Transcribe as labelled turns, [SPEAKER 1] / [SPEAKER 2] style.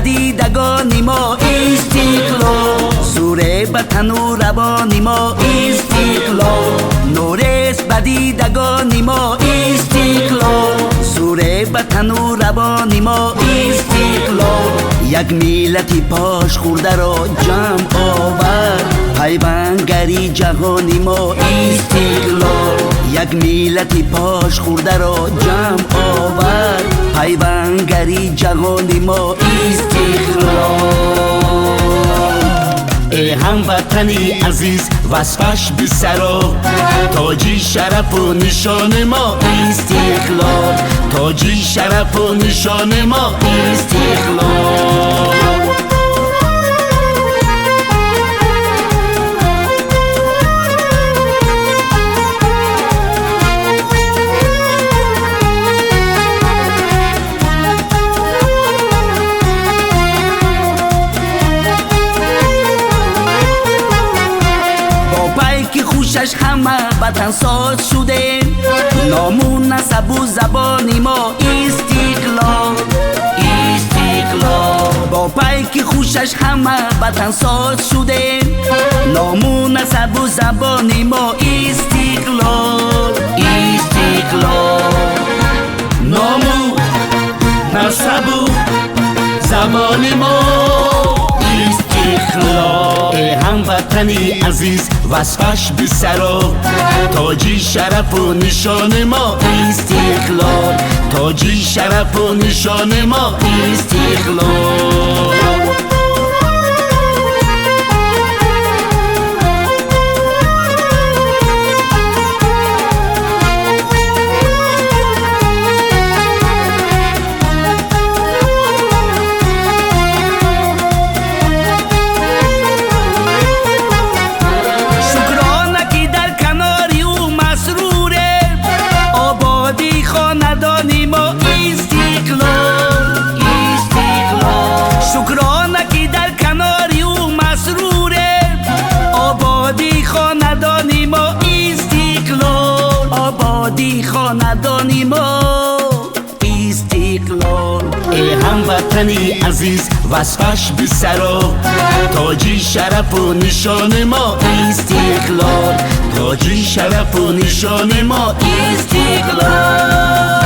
[SPEAKER 1] دیدگان ما استقلال، سوره وطن و روان ما استقلال. نورست به دیدگان ما استقلال، سوره وطن و روان ما استقلال. یک ملت پاش خورده را جمع آورد، پیوندگری جهانی ما استقلال. یک ملت پاش خورده را جمع آورد، پیوندگری جهانی ما استقلال. ای هموطنی عزیز وصفش بی سرا، تاجی شرف و نشان ما استقلال. تاجی شرف و نشان ما استقلال. خوشش همه وطن ساز شده، نامون نسب و زبانی ما استقلال. استقلال با پیک خوشش همه وطن ساز شده، نامون نسب و زبانی ما استقلال. استقلال نامون نسب و زبانی ما استقلال. ای هموطنی عزیز وصفش بی سرا، تاجی شرف و نشان ما استقلال. تاجی شرف و نشان ما استقلال. خاندانی ما استقلال. ای هموطنی عزیز وصفش بی سرا، تاجی شرف و نشان ما استقلال. تاجی شرف و نشان ما استقلال.